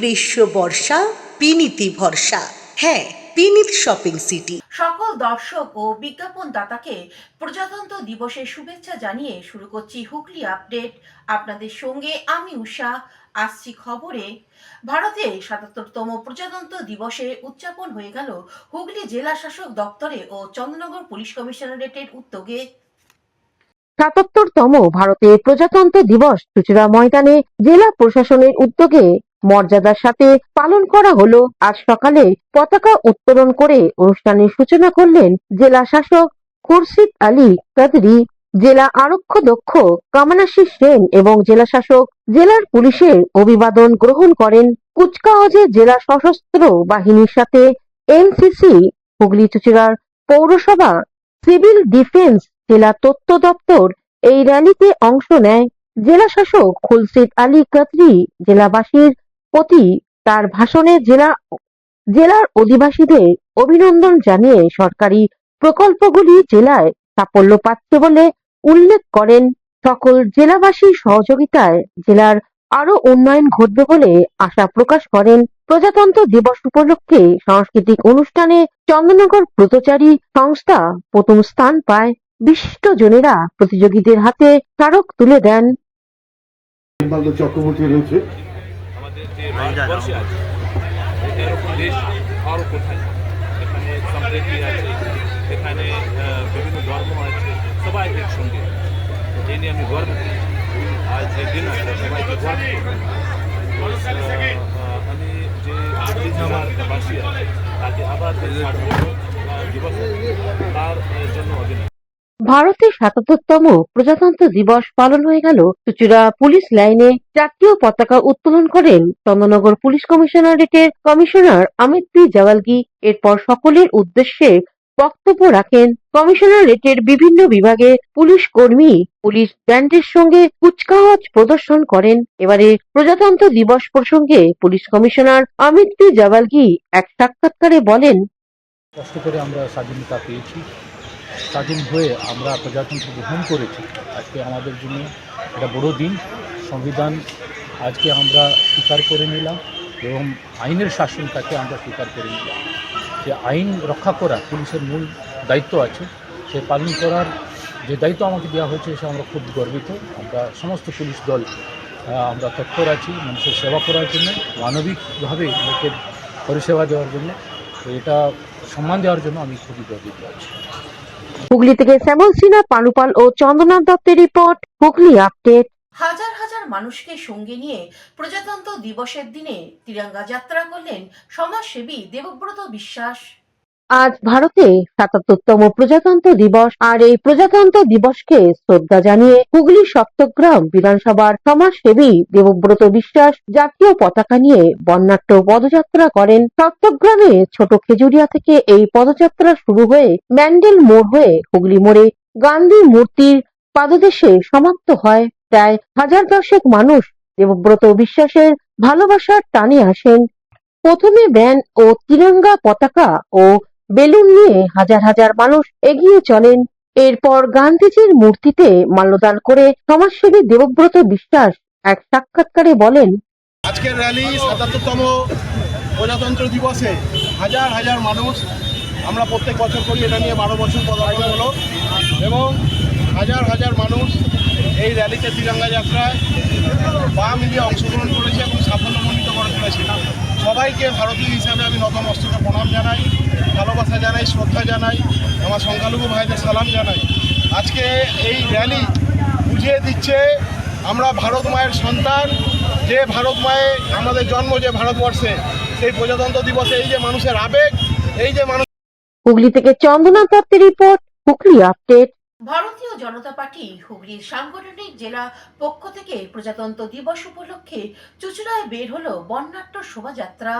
গ্রীষ্ম বর্ষা বিনীতি ভরসা। হ্যাঁ, বিনীত শপিং সিটি। সকল দর্শক ও বিজ্ঞাপন দাতাকে প্রজাতন্ত্র দিবসের শুভেচ্ছা জানিয়ে শুরু করছি হুগলি আপডেট। আপনাদের সঙ্গে আমি উষা। আসছি খবরে। ভারতে ৭৭তম প্রজাতন্ত্র দিবসে উদযাপন হয়ে গেল হুগলি জেলা শাসক দপ্তরে ও চন্দ্রনগর পুলিশ কমিশনারেটের উদ্যোগে। ৭৭তম ভারতের প্রজাতন্ত্র দিবস চুঁচুড়া ময়দানে জেলা প্রশাসনের উদ্যোগে মর্যাদার সাথে পালন করা হলো। আজ সকালে পতাকা উত্তোলন করে অনুষ্ঠানের সূচনা করলেন জেলা শাসক খুরশিদ আলী কাদরি, জেলা আরক্ষাধ্যক্ষ কামনাশী সেন এবং জেলা শাসক জেলার পুলিশের অভিবাদন গ্রহণ করেন। কুচকাওয়াজে জেলা সশস্ত্র বাহিনীর সাথে এনসিসি, হুগলি চুঁচুড়ার পৌরসভা, সিভিল ডিফেন্স, জেলা তথ্য দপ্তর এই র্যালিতে অংশ নেয়। জেলা শাসক খুরশিদ আলী কাদরি জেলাবাসীর প্রতি তার ভাষণে জেলার অধিবাসীদের অভিনন্দন জানিয়ে সরকারি প্রকল্পগুলি জেলায় সাফল্য পাচ্ছে বলে উল্লেখ করেন। সকল জেলাবাসীর সহযোগিতায় জেলার আরো উন্নয়ন ঘটবে বলে আশা প্রকাশ করেন। প্রজাতন্ত্র দিবস উপলক্ষে সাংস্কৃতিক অনুষ্ঠানে চন্দননগর ব্রতচারী সংস্থা প্রথম স্থান পায়। বিশিষ্ট জনেরা প্রতিযোগীদের হাতে স্মারক তুলে দেন। চক্রবর্তী রয়েছে আমাদের যে ভারতবর্ষে আছে এরকম দেশ আরও কোথায়, এখানে সম্প্রীতি আছে, এখানে বিভিন্ন ধর্ম আছে, সবাই একসঙ্গে। এই নিয়ে আমি গর্ব করি। আজ যে দিন আছে সবাইকে গর্ব করি। আমি যে আমার বাসী আছে তাকে আবার যে দিবস তার জন্য অভিনন্দন। ভারতের ৭৭তম প্রজাতন্ত্র দিবস পালন হয়ে গেল চুঁচুড়া পুলিশ লাইনে। জাতীয় পতাকা উত্তোলন করেন চন্দননগর পুলিশ কমিশনারেটের কমিশনার অমিত পি জাওয়ালগি। এরপর সকলের উদ্দেশ্যে বক্তব্য রাখেন। কমিশনারেটের বিভিন্ন বিভাগের পুলিশ কর্মী পুলিশ ব্যান্ডের সঙ্গে কুচকাওয়াজ প্রদর্শন করেন। এবারে প্রজাতন্ত্র দিবস প্রসঙ্গে police commissioner Amit P Jawalgi এক সাক্ষাৎকারে বলেন, কষ্ট করে আমরা স্বাধীনতা পেয়েছি, স্বাধীন হয়ে আমরা প্রজাতন্ত্র গ্রহণ করেছি। আজকে আমাদের জন্য একটা বড় দিন। সংবিধান আজকে আমরা স্বীকার করে নিলাম এবং আইনের শাসনটাকে আমরা স্বীকার করে নিলাম। যে আইন রক্ষা করা পুলিশের মূল দায়িত্ব আছে, সে পালন করার যে দায়িত্ব আমাকে দেওয়া হয়েছে সে আমরা খুব গর্বিত। আমরা সমস্ত পুলিশ দল আমরা তৎপর আছি মানুষের সেবা করার জন্য, মানবিকভাবে লোকের পরিষেবা দেওয়ার জন্য। তো এটা সম্মান দেওয়ার জন্য আমি খুবই গর্বিত আছি। হুগলি থেকে শ্যামল সিনহা, পানুপাল ও চন্দ্রনাথ দত্তের রিপোর্ট, হুগলি আপডেট। হাজার হাজার মানুষকে সঙ্গে নিয়ে প্রজাতন্ত্র দিবসের দিনে তিরঙ্গা যাত্রা করলেন সমাজসেবী দেবব্রত বিশ্বাস। আজ ভারতে ৭৭তম প্রজাতন্ত্র দিবস। আর এই প্রজাতন্ত্র দিবসকে শ্রদ্ধা জানিয়ে হুগলি সপ্তগ্রাম বিধানসভার সমাজসেবী দেবব্রত বিশ্বাস জাতীয় পতাকা নিয়ে বর্ণাঢ্য পদযাত্রা করেন। সপ্তগ্রামে ছোট খেজুরিয়া থেকে এই পদযাত্রা শুরু হয়ে ম্যান্ডেল মোড় হয়ে হুগলি মোড়ে গান্ধী মূর্তির পাদদেশে সমাপ্ত হয়। প্রায় হাজার দশেক মানুষ দেবব্রত বিশ্বাসের ভালোবাসার টানে আসেন। প্রথমে ব্যান ও তিরঙ্গা পতাকা ও বেলুন নিয়ে হাজার হাজার মানুষ এগিয়ে চলেন। এরপর গান্ধীজির মূর্তিতে মাল্যদান করে সমাজসেবী দেবব্রত বিশ্বাস এক সাক্ষাৎকারে বলেন, আজকের র্যালি ৭৭তম প্রজাতন্ত্র দিবসে হাজার হাজার মানুষ, আমরা প্রত্যেক বছর করি, এটা নিয়ে ১২ বছর পদার্পণ হলো এবং হাজার হাজার মানুষ এই র্যালিতে তিরঙ্গা যাত্রায় পা মিলিয়ে অংশগ্রহণ করেছে এবং সাফল্যমণ্ডিত করে তুলেছে। সবাইকে ভারতীয় হিসাবে আমি নতমস্তকে প্রণাম জানাই, ভালোবাসা জানাই, শ্রদ্ধা জানাই, আমার সংখ্যালঘু ভাইদের সালাম জানাই। আজকে এই র্যালি বুঝিয়ে দিচ্ছে আমরা ভারত মায়ের সন্তান, যে ভারত মায়ে আমাদের জন্ম যে ভারতবর্ষে, সেই প্রজাতন্ত্র দিবসে এই যে মানুষের আবেগ, এই যে মানুষ। হুগলি থেকে চন্দ্রনাথ দত্তের রিপোর্ট, হুগলি আপডেট। ভারতীয় জনতা পার্টি হুগলির সাংগঠনিক জেলা পক্ষ থেকে প্রজাতন্ত্র দিবস উপলক্ষে চুঁচুড়ায় বের হলো বর্ণাঢ্য শোভাযাত্রা।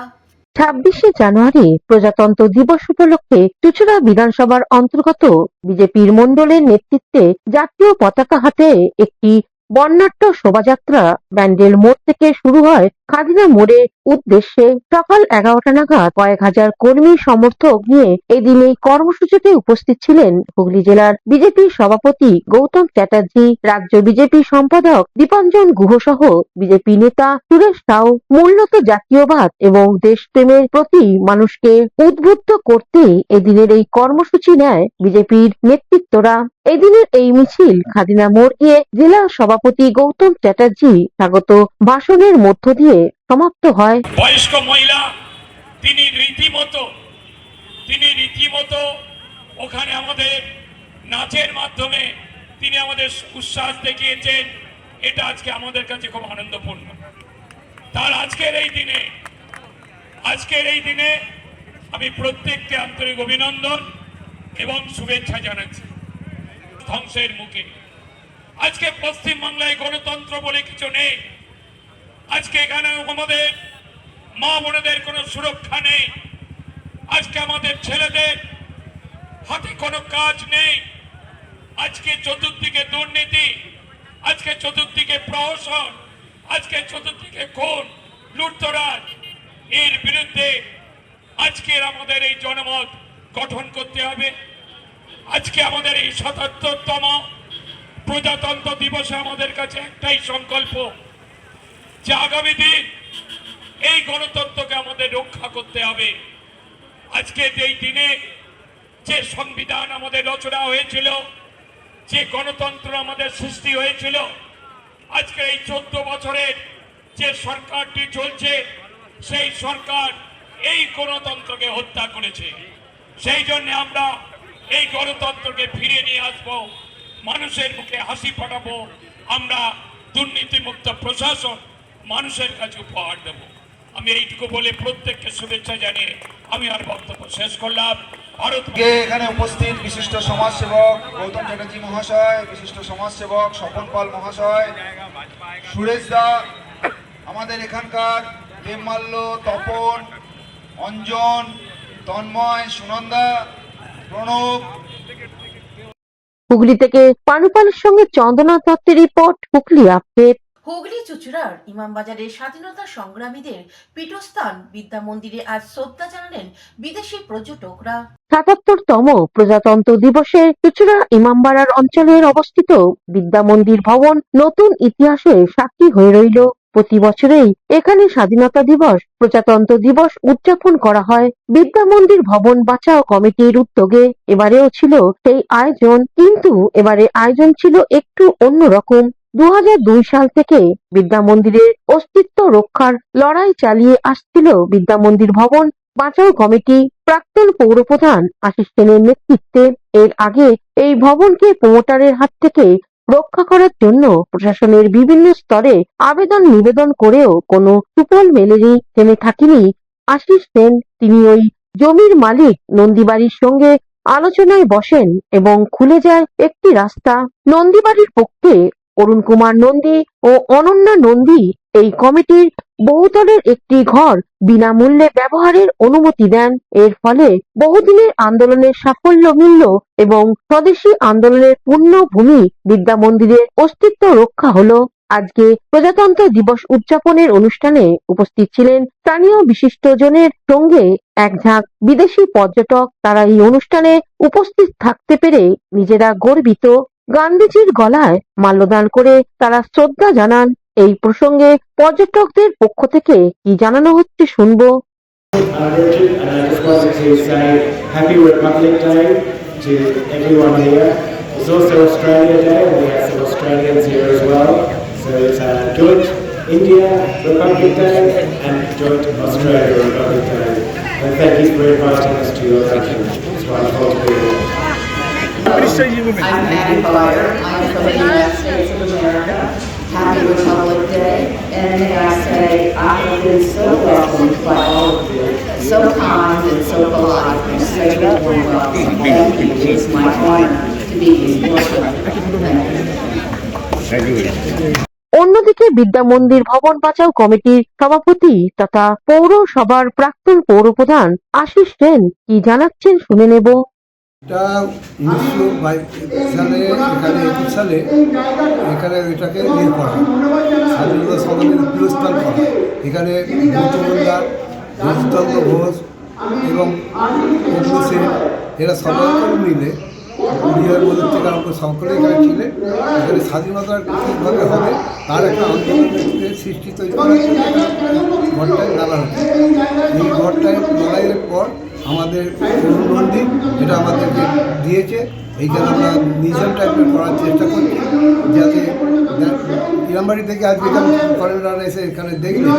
২৬শে জানুয়ারি প্রজাতন্ত্র দিবস উপলক্ষে চুঁচুড়া বিধানসভার অন্তর্গত বিজেপির মণ্ডলের নেতৃত্বে জাতীয় পতাকা হাতে একটি বর্ণাঢ্য শোভাযাত্রা ব্যান্ডেল মোড় থেকে শুরু হয় খাদিনা মোড়ের উদ্দেশ্যে। সকাল 11টা নাগাদ কয়েক হাজার কর্মী সমর্থক নিয়ে এদিন এই কর্মসূচিতে উপস্থিত ছিলেন হুগলি জেলার বিজেপি সভাপতি গৌতম চ্যাটার্জি, রাজ্য বিজেপি সম্পাদক দীপাঞ্জন গুহ সহ বিজেপি নেতা সুরেশ সাউ। মূলত জাতীয়বাদ এবং দেশপ্রেমের প্রতি মানুষকে উদ্বুদ্ধ করতে এদিনের এই কর্মসূচি নেয় বিজেপির নেতৃত্বরা। এদিনের এই মিছিল খাদিনা মোড় গিয়ে জেলা সভাপতি গৌতম চ্যাটার্জি স্বাগত ভাষণের মধ্য দিয়ে সমাপ্ত হয়। বয়স্ক মহিলা তিনি রীতিমতো ওখানে আমাদের নাচের মাধ্যমে তিনি আমাদের উচ্ছ্বাস দেখিয়েছেন। এটা আজকে আমাদের কাছে খুব আনন্দপূর্ণ। তার আজকের এই দিনে আমি প্রত্যেককে আন্তরিক অভিনন্দন এবং শুভেচ্ছা জানাচ্ছি। ধ্বংসের মুখে আজকে পশ্চিমবাংলায় গণতন্ত্র বলে কিছু নেই। আজকে এখানে আমাদের মা বোনেদের কোনো সুরক্ষা নেই। আজকে আমাদের ছেলেদের হাতে কোনো কাজ নেই। আজকে চতুর্দিকে দুর্নীতি, আজকে চতুর্দিকে প্রহসন, আজকে চতুর্দিকে খুন লুটতরাজ। এর বিরুদ্ধে আজকের আমাদের এই জনমত গঠন করতে হবে। আজকে আমাদের এই ৭৭তম প্রজাতন্ত্র দিবসে আমাদের কাছে একটাই সংকল্প যে আগামী দিন এই গণতন্ত্রকে আমাদের রক্ষা করতে হবে। আজকে যেই দিনে যে সংবিধান আমাদের রচনা হয়েছিল, যে গণতন্ত্র আমাদের সৃষ্টি হয়েছিল, আজকে এই 14 বছরের যে সরকারটি চলছে সেই সরকার এই গণতন্ত্রকে হত্যা করেছে। সেই জন্য আমরা এই গণতন্ত্রকে ফিরিয়ে নিয়ে আসবো, মানুষের মুখে হাসি ফোটাবো, আমরা দুর্নীতিমুক্ত প্রশাসন মানুষের কাছে উপহার দেব। আমি এইটুকু বলে প্রত্যেককে শুভেচ্ছা জানিয়ে আমি আর বক্তব্য শেষ করলাম। এখানে উপস্থিত বিশিষ্ট সমাজসেবক গৌতম চ্যাটার্জি মহাশয়, বিশিষ্ট সমাজসেবক স্বপন পাল মহাশয়, সুরেশ দা, আমাদের এখানকার প্রেমমাল্য, তপন, অঞ্জন, তন্ময়, সুনন্দা, প্রণব। হুগলি থেকে পানুপালের সঙ্গে চন্দনা দত্তের রিপোর্ট, হুগলি আপডেট। হুগলি চুচুড়ার ইমামবাজারের স্বাধীনতা সংগ্রামীদের পীঠস্থান বিদ্যা মন্দিরে আজ শ্রদ্ধা জানালেন বিদেশি পর্যটকরা। ৭৭তম প্রজাতন্ত্র দিবসে চুচুড়া ইমামবাড়ার অঞ্চলের অবস্থিত বিদ্যা মন্দির ভবন নতুন ইতিহাসে সাক্ষী হয়ে রইল। প্রতি বছরেই এখানে স্বাধীনতা দিবস, প্রজাতন্ত্র দিবস উদযাপন করা হয়। বিদ্যা মন্দির ভবন বাঁচাও কমিটির উদ্যোগে এবারেও ছিল সেই আয়োজন, কিন্তু এবারে আয়োজন ছিল একটু অন্যরকম। 2002 সাল থেকে বিদ্যা মন্দিরের অস্তিত্ব রক্ষার লড়াই চালিয়ে আসছিল বিদ্যা মন্দির ভবন বাঁচাও কমিটি প্রাক্তন পৌরপ্রধান আশিস সেনের নেতৃত্বে। এর আগে এই ভবনকে প্রমোটারের হাত থেকে রক্ষা করার জন্য প্রশাসনের বিভিন্ন স্তরে আবেদন নিবেদন করেও কোনো সুফল মেলেনি। থেমে থাকেনি আশিস সেন। তিনি ওই জমির মালিক নন্দীবাড়ির সঙ্গে আলোচনায় বসেন এবং খুলে যায় একটি রাস্তা। নন্দীবাড়ির পক্ষে অরুণ কুমার নন্দী ও অনন্যা নন্দী এই কমিটির বহুতলের একটি ঘর বিনামূল্যে ব্যবহারের অনুমতি দেন। এর ফলে বহুদিনের আন্দোলনের সাফল্য মিলল এবং স্বদেশী আন্দোলনের পূর্ণভূমি বিদ্যা মন্দিরের অস্তিত্ব রক্ষা হলো। আজকে প্রজাতন্ত্র দিবস উদযাপনের অনুষ্ঠানে উপস্থিত ছিলেন স্থানীয় বিশিষ্টজনের সঙ্গে এক ঝাঁক বিদেশি পর্যটক। তারা এই অনুষ্ঠানে উপস্থিত থাকতে পেরে নিজেরা গর্বিত। গান্ধীজির গলায় মাল্যদান করে তারা শ্রদ্ধা জানান। এই প্রসঙ্গে পর্যটকদের পক্ষ থেকে কি জানানো হচ্ছে শুনবো। Happy Republic Day to everyone here. It's also Australia Day, and we have some Australians here as well. So it's a joint India Republic Day and joint Australia Republic Day. And thank you for inviting us to your country. It's wonderful to be here. I'm Annie Byer. I'm from the United States of America. Happy Republic Day. And may I say, I have been so welcomed by all of you. So kind and so polite and such a warm welcome. Thank you. It's my honor to be welcome. Thank you. অন্যদিকে বিদ্যা মন্দির ভবন বাঁচাও কমিটির সভাপতি তথা পৌরসভার প্রাক্তন পৌরপ্রধান আশিস সেন কি জানাচ্ছেন শুনে নেব। এটা 1922 সালে এখানে 21 সালে এখানে এটাকে ইয়ে করা স্বাধীনতা সংগ্রামের পুরস্কার করা। এখানে গৌতমদার, রজতচন্দ্র ঘোষ এবং অগ্নি সেন এরা সবাই মিলে বিহার মধ্যে থেকে আমাকে সকলে এখানে ছিলেন। এখানে স্বাধীনতা কীভাবে হবে তার একটা আন্দোলনের সৃষ্টি তৈরি করার জন্য ঘরটায় ডালা হচ্ছে। এই ঘরটায় লড়াইয়ের পর আমাদের অরুণ নন্দী এটা আমাদেরকে দিয়েছে। এইখানে আমরা মিউজিয়াম টাইপের করার চেষ্টা করছি, যাতে ইরামবাড়ি থেকে আজকে যেমন ফরেনাররা এসে এখানে দেখলে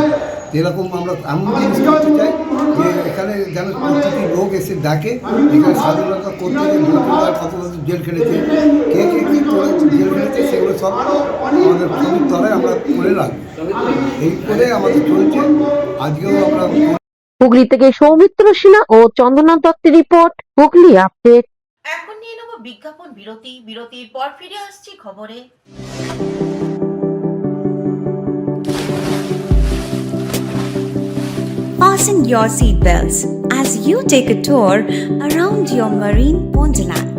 এরকম আমরা এমন জিনিস করতে চাই যে এখানে যেন প্রতিটি লোক এসে ডাকে এখানে স্বাধীনতা করতে গিয়ে কত বছর জেল খেটেছে, কে করে জেল খেটেছে সেগুলো সব আমাদের ছবির তলায় আমরা করে রাখবো। এই করে আমাদের চলছে। আজকেও আমরা হুগলি থেকে সৌমিত্র সিনহা ও চন্দনা দত্তের রিপোর্ট, হুগলি আপডেট। এখন নিয়ে নেব বিজ্ঞাপন বিরতি। বিরতির পর ফিরে আসছি খবরে। Fasten your seatbelts as you take a tour around your marine wonderland.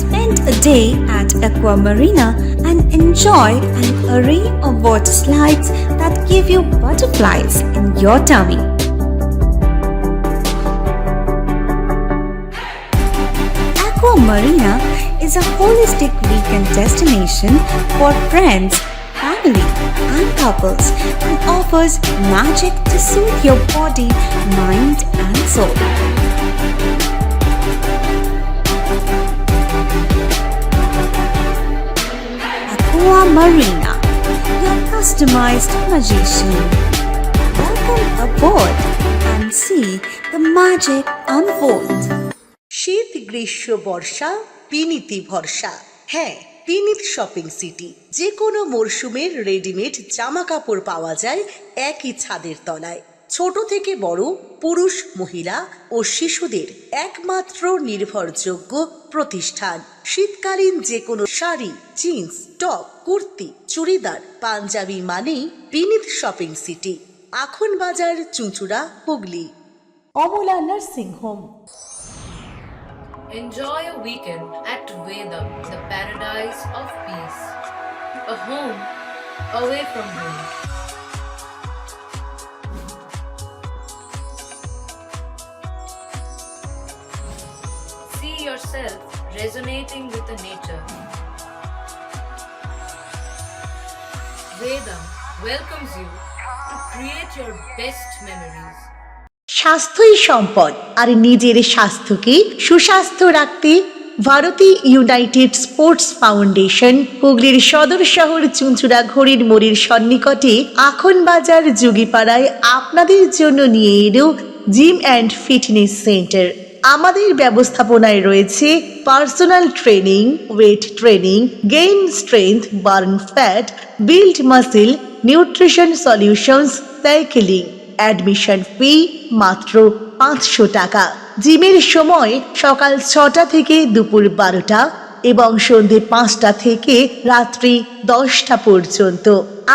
Spend a day at Aqua Marina and enjoy an array of water slides that give you butterflies in your tummy. Aqua Marina is a holistic weekend destination for friends, family, and couples and offers magic to soothe your body, mind, and soul. Aqua Marina, your customized magician. Welcome aboard and see the magic unfold. শীত, গ্রীষ্ম, বর্ষা, পিনিতি ভরসা। হ্যাঁ, পিনিত shopping city. যে কোনো মরশুমের readymade জামা কাপড় পাওয়া যায় একই ছাদের তলায়। ছোট থেকে বড়, পুরুষ, মহিলা ও শিশুদের একমাত্র নির্ভরযোগ্য প্রতিষ্ঠান। শীতকালীন যে কোনো শাড়ি, জিন্স, টপ, কুর্তি, চুড়িদার, পাঞ্জাবি মানেই পিনিত শপিং সিটি। আখন বাজার, চুঁচুড়া, Hooghly. Amala nursing home. Enjoy a weekend at Vedam, the paradise of peace. A home away from home. See yourself resonating with the nature. Vedam welcomes you to create your best memories. স্বাস্থ্যই সম্পদ, আর নিজের স্বাস্থ্যকে সুস্বাস্থ্য রাখতে Bharati United sports foundation হুগলির সদর শহর চুঁচুড়া ঘড়ির মোড়ের সন্নিকটে আখন বাজার যুগিপাড়ায় আপনাদের জন্য নিয়ে এলো জিম অ্যান্ড ফিটনেস সেন্টার। আমাদের ব্যবস্থাপনায় রয়েছে personal training, weight training, gain strength, burn fat, build muscle, nutrition solutions, cycling. Admission ফি মাত্র 500 টাকা। জিমের সময় সকাল 6টা থেকে দুপুর 12টা এবং সন্ধ্যে 5টা থেকে রাত্রি 10টা পর্যন্ত।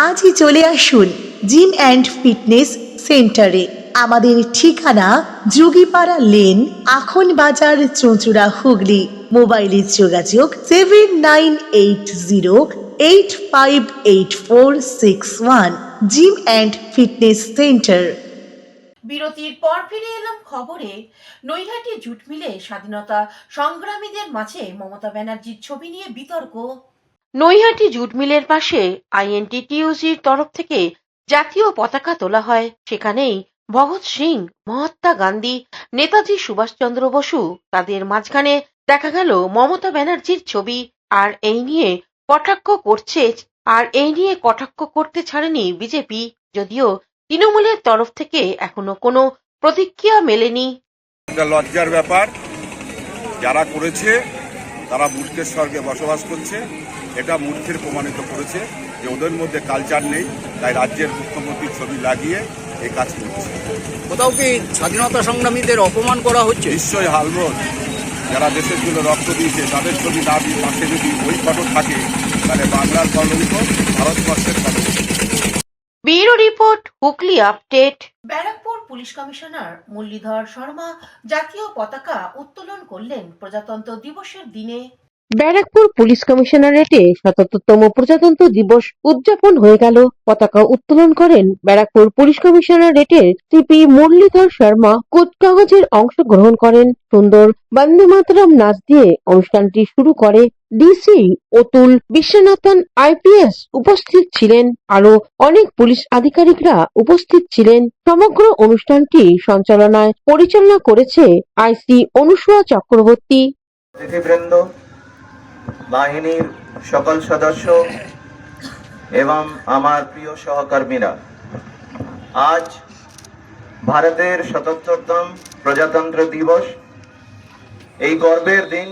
আজই চলে আসুন জিম অ্যান্ড ফিটনেস সেন্টারে। আমাদের ঠিকানা যুগিপাড়া লেন, আখন বাজার, চুঁচুড়া, হুগলি। মোবাইলের যোগাযোগ 7980858461। Gym and fitness centre. বিরতির পর ফিরে এলাম খবরে। নৈহাটি জুট মিলে স্বাধীনতা সংগ্রামীদের মাঝে মমতা ব্যানার্জির ছবি নিয়ে বিতর্ক। নৈহাটি জুট মিলের পাশে INTTUCর তরফ থেকে জাতীয় পতাকা তোলা হয়। সেখানেই ভগৎ সিং, মহাত্মা গান্ধী, নেতাজি সুভাষচন্দ্র বসু, তাদের মাঝখানে দেখা গেল মমতা ব্যানার্জির ছবি। আর এই নিয়ে কটাক্ষ করতে ছাড়েনি বিজেপি, যদিও তৃণমূলের তরফ থেকে এখনো কোনো প্রতিক্রিয়া মেলেনি। এটা লজ্জার ব্যাপার, যারা করেছে তারা মূর্খের স্বর্গে বসবাস করছে। এটা মূর্খের প্রমাণিত করেছে যে ওদের মধ্যে কালচার নেই, তাই রাজ্যের মুখ্যমন্ত্রীর ছবি লাগিয়ে এই কাজ করছে। কোথাও কি স্বাধীনতা সংগ্রামীদের অপমান করা হচ্ছে? নিশ্চয়ই হালবোধ, যারা দেশের জন্য রক্ত দিয়েছে তাদের ছবি না দিয়ে পাশে যদি ওই ফটো থাকে তাহলে বাংলার কলঙ্ক ভারতবর্ষের কলঙ্ক। Bureau report, Hooghly update. Barrackpore police commissioner Muralidhar Sharma জাতীয় পতাকা উত্তোলন করলেন প্রজাতন্ত্র দিবসের দিনে। ব্যারাকপুর পুলিশ কমিশনারেটে ৭৭তম প্রজাতন্ত্র দিবস উদযাপন হয়ে গেল। পতাকা উত্তোলন করেন ব্যারাকপুর পুলিশ কমিশনারেটের সিপি মুরলীধর শর্মা। কুচকাওয়াজের অংশগ্রহণ করেন। সুন্দর বন্দে মাতরম নাচ দিয়ে অনুষ্ঠানটি শুরু করে। ডিসি অতুল বিশ্বনাথন IPS উপস্থিত ছিলেন। আরো অনেক পুলিশ আধিকারিকরা উপস্থিত ছিলেন। সমগ্র অনুষ্ঠানটি পরিচালনা করেছে IC অনুসুয়া চক্রবর্তী। অতিথিবৃন্দ, বাহিনীর সকল সদস্য এবং আমার প্রিয় সহকর্মীরা, আজ ভারতের ৭৭তম প্রজাতন্ত্র দিবস। এই গর্বের দিন।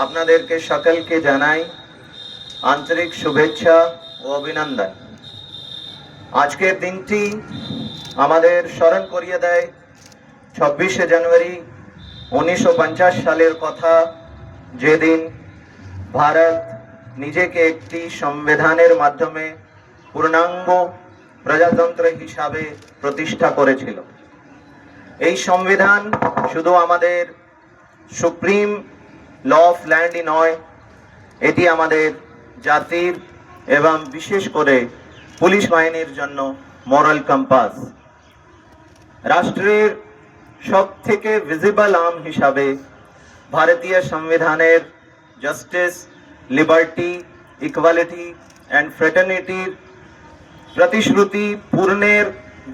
আপনাদেরকে সকলকে জানাই আন্তরিক শুভেচ্ছা ও অভিনন্দন। আজকের দিনটি আমাদের স্মরণ করিয়ে দেয় ২৬শে জানুয়ারি ১৯৫০ সালের কথা, যেদিন ভারত নিজেকে একটি সংবিধানের মাধ্যমে পূর্ণাঙ্গ প্রজাতন্ত্র হিসাবে প্রতিষ্ঠা করেছিল। এই সংবিধান শুধু আমাদের সুপ্রিম ল অফ ল্যান্ডই নয়, এটি আমাদের জাতির এবং বিশেষ করে পুলিশ বাহিনীর জন্য মরাল কম্পাস। রাষ্ট্রের সব থেকে ভিজিবল আর্ম হিসাবে ভারতীয় সংবিধানের জাস্টিস, লিবার্টি, ইকুয়ালিটি অ্যান্ড ফ্রেটার্নিটির প্রতিশ্রুতি পূর্ণের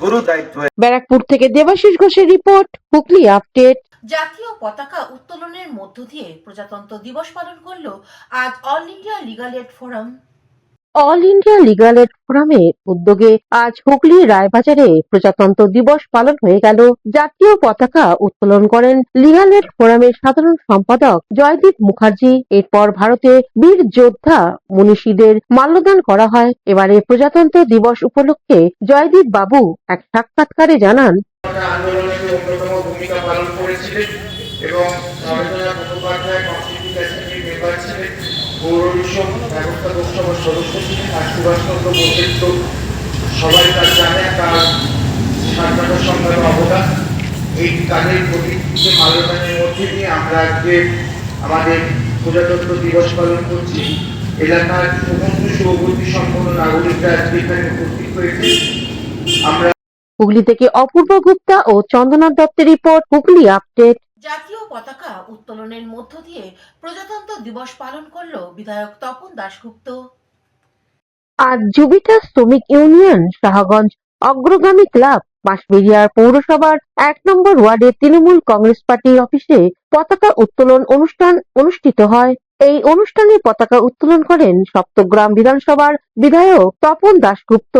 গুরু দায়িত্ব। ব্যারাকপুর থেকে দেবাশিস ঘোষের রিপোর্ট, হুগলি আপডেট। জাতীয় পতাকা উত্তোলনের মধ্য দিয়ে প্রজাতন্ত্র দিবস পালন করল আজ all India legal add forum. All India legal add ফোরামের উদ্যোগে আজ হুগলি রায়বাজারে প্রজাতন্ত্র দিবস পালন হয়ে গেল। জাতীয় পতাকা উত্তোলন করেন লিগাল এড ফোরামের সাধারণ সম্পাদক জয়দীপ মুখার্জি। এরপর ভারতে বীর যোদ্ধা মনীষীদের মাল্যদান করা হয়। এবারে প্রজাতন্ত্র দিবস উপলক্ষে জয়দীপ বাবু এক সাক্ষাৎকারে জানান, আন্দোলনে অন্যতম ভূমিকা পালন করেছিলেন এবং রবীন্দ্রনাথ মুখোপাধ্যায় কনস্টিটিউশন অ্যাসেম্বলির মেম্বার ছিলেন, পৌর নিগম ব্যবস্থাপক সভার সদস্য ছিলেন। আর সুভাষচন্দ্র বোসের তো সবাই তার জানে তার স্বাধীনতা সংগ্রামে অবদান। এই কাজের প্রতীককে মাল্যদানের মধ্যে দিয়ে আমরা আজকে আমাদের প্রজাতন্ত্র দিবস পালন করছি। এলাকার সমস্ত শুভবুদ্ধি সম্পন্ন নাগরিকরা আজকে এখানে উপস্থিত হয়েছে। আমরা হুগলি থেকে অপূর্ব গুপ্তা ও চন্দনা দত্তের রিপোর্ট, হুগলি আপডেট। জাতীয় পতাকা উত্তোলনের মধ্য দিয়ে প্রজাতন্ত্র দিবস পালন করল বিধায়ক তপন দাশগুপ্ত। আজ জুবিটা শ্রমিক ইউনিয়ন শাহগঞ্জ অগ্রগামী ক্লাব বাঁশবেড়িয়ার পৌরসভার ১ নম্বর ওয়ার্ডের তৃণমূল কংগ্রেস পার্টির অফিসে পতাকা উত্তোলন অনুষ্ঠান অনুষ্ঠিত হয়। এই অনুষ্ঠানে পতাকা উত্তোলন করেন সপ্তগ্রাম বিধানসভার বিধায়ক তপন দাশগুপ্ত।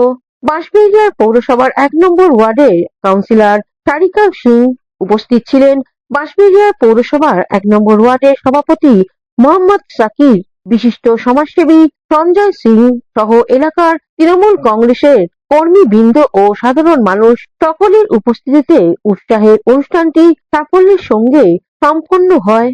বাঁশবেড়িয়ার পৌরসভার ১ নম্বর ওয়ার্ডের কাউন্সিলর সারিকা সিং উপস্থিত ছিলেন। বাঁশবেড়িয়ার পৌরসভার ১ নম্বর ওয়ার্ডের সভাপতি মোহাম্মদ সাকির, বিশিষ্ট সমাজসেবী সঞ্জয় সিং সহ এলাকার তৃণমূল কংগ্রেসের কর্মীবৃন্দ ও সাধারণ মানুষ সকলের উপস্থিতিতে উৎসাহের অনুষ্ঠানটি সাফল্যের সঙ্গে সম্পন্ন হয়।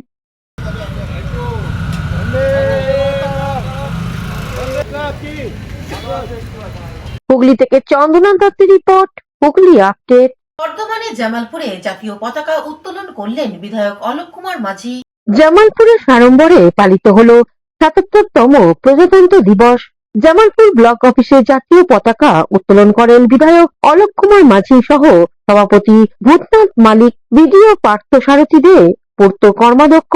হুগলি থেকে চন্দনা দত্তের রিপোর্ট, হুগলি আপডেট। বর্ধমানে জামালপুরে জাতীয় পতাকা উত্তোলন করলেন বিধায়ক অলোক কুমার মাঝি। জামালপুরের সাড়ম্বরে পালিত হলো ৭৭তম প্রজাতন্ত্র দিবস। জামালপুর ব্লক অফিসে জাতীয় পতাকা উত্তোলন করেন বিধায়ক অলোক কুমার মাঝি সহ সভাপতি ভূতনাথ মালিক, বিডিও পার্থ সারথী দে, পূর্ত কর্মাধ্যক্ষ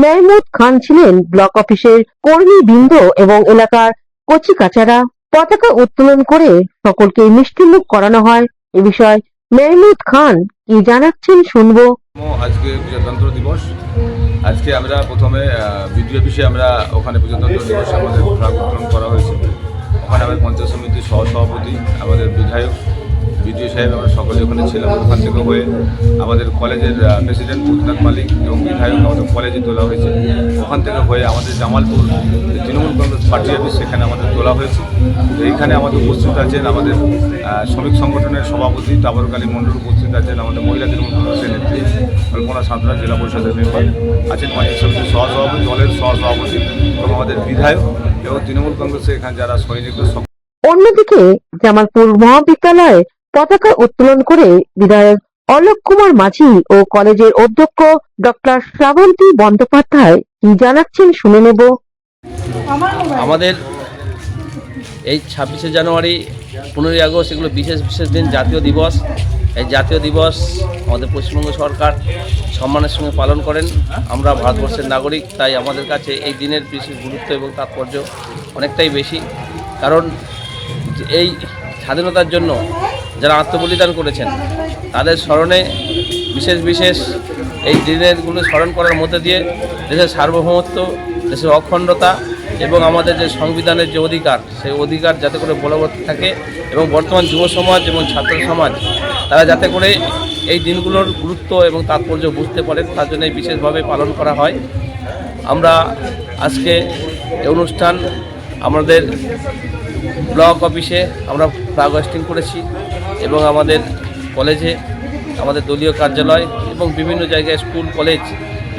মেহমুদ খান ছিলেন ব্লক অফিসের কর্মীবৃন্দ এবং এলাকার কচিকাচারা। পতাকা উত্তোলন করে সকলকে মিষ্টিমুখ করানো হয়। এ বিষয়ে মেহমুদ খান কি জানাচ্ছেন শুনবো। আজকে প্রজাতন্ত্র দিবস। আজকে আমরা প্রথমে বিডিও অফিসে আমরা ওখানে প্রজাতন্ত্র দিবস আমাদের ফ্ল্যাগ উত্তোলন করা হয়েছে। ওখানে আমাদের পঞ্চায়েত সমিতির সহসভাপতি, আমাদের বিধায়ক, বিডিও সাহেব, আমরা সকলে ওখানে ছিলাম। ওখান থেকে হয়ে আমাদের কলেজের প্রেসিডেন্ট ভূতনাথ মালিক এবং বিধায়ক আমাদের কলেজে তোলা হয়েছে। ওখান থেকে হয়ে আমাদের জামালপুর তৃণমূল কংগ্রেস পার্টি অফিস সেখানে আমাদের তোলা হয়েছে। এইখানে আমাদের উপস্থিত আছেন আমাদের শ্রমিক সংগঠনের সভাপতি তাবরুক আলী মণ্ডল, উপস্থিত আছেন আমাদের মহিলা তৃণমূল কংগ্রেসের নেত্রী কল্পনা সাঁতরা, জেলা পরিষদের মেম্বার আছেন, পঞ্চায়েত সমিতির সহসভাপতি, দলের সহসভাপতি এবং আমাদের বিধায়ক এবং তৃণমূল কংগ্রেসের এখানে যারা সৈনিক অন্যদিকে জামালপুর মহাবিদ্যালয়ে পতাকা উত্তোলন করে বিধায়ক অলোক কুমার মাঝি ও কলেজের অধ্যক্ষ ডক্টর শ্রাবন্তী বন্দ্যোপাধ্যায় কি জানাচ্ছেন শুনে নেব। আমাদের এই 26শে জানুয়ারি, 15ই আগস্ট এগুলো বিশেষ বিশেষ দিন, জাতীয় দিবস। এই জাতীয় দিবস আমাদের পশ্চিমবঙ্গ সরকার সম্মানের সঙ্গে পালন করেন। আমরা ভারতবর্ষের নাগরিক, তাই আমাদের কাছে এই দিনের বিশেষ গুরুত্ব এবং তাৎপর্য অনেকটাই বেশি। কারণ এই স্বাধীনতার জন্য যারা আত্মবলিদান করেছেন তাদের স্মরণে বিশেষ বিশেষ এই দিনেরগুলো স্মরণ করার মধ্যে দিয়ে দেশের সার্বভৌমত্ব, দেশের অখণ্ডতা এবং আমাদের যে সংবিধানের যে অধিকার, সেই অধিকার যাতে করে বলবৎ থাকে এবং বর্তমান যুব সমাজ এবং ছাত্র সমাজ তারা যাতে করে এই দিনগুলোর গুরুত্ব এবং তাৎপর্য বুঝতে পারেন, তার জন্য বিশেষভাবে পালন করা হয়। আমরা আজকে এই অনুষ্ঠান আমাদের ব্লক অফিসে আমরা ফ্ল্যাগ হোয়েস্টিং করেছি এবং আমাদের কলেজে, আমাদের দলীয় কার্যালয় এবং বিভিন্ন জায়গায় স্কুল কলেজ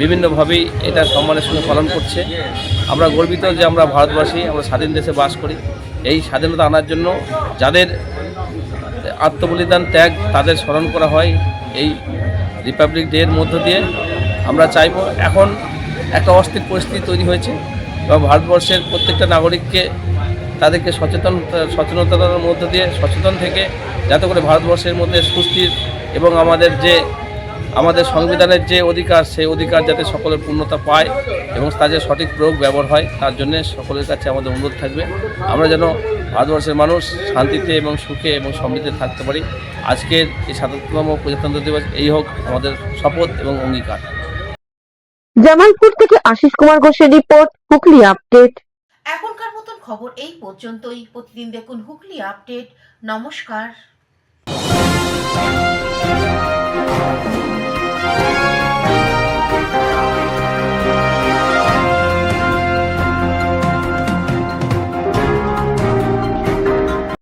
বিভিন্নভাবেই এটা সম্মানের সঙ্গে পালন করছে। আমরা গর্বিত যে আমরা ভারতবাসী, আমরা স্বাধীন দেশে বাস করি। এই স্বাধীনতা আনার জন্য যাদের আত্মবলিদান ত্যাগ, তাদের স্মরণ করা হয় এই রিপাবলিক ডে এর মধ্য দিয়ে। আমরা চাইব, এখন একটা অস্থির পরিস্থিতি তৈরি হয়েছে এবং ভারতবর্ষের প্রত্যেকটা নাগরিককে তাদেরকে সচেতনতার মধ্য দিয়ে সচেতন থেকে যাতে করে ভারতবর্ষের মধ্যে সুস্থির এবং আমাদের সংবিধানের যে অধিকার, সেই অধিকার যাতে সকলের পূর্ণতা পায় এবং তার যে সঠিক প্রয়োগ ব্যবহার হয়, তার জন্য সকলের কাছে আমাদের অনুরোধ থাকবে আমরা যেন ভারতবর্ষের মানুষ শান্তিতে এবং সুখে এবং সমৃদ্ধে থাকতে পারি। আজকের এই ৭৭তম প্রজাতন্ত্র দিবস এই হোক আমাদের শপথ এবং অঙ্গীকার। জামালপুর থেকে আশিস কুমার ঘোষের রিপোর্ট, হুগলি আপডেট। এখনকার মতন খবর এই পর্যন্তই। প্রতিদিন দেখুন হুগলি আপডেট। নমস্কার।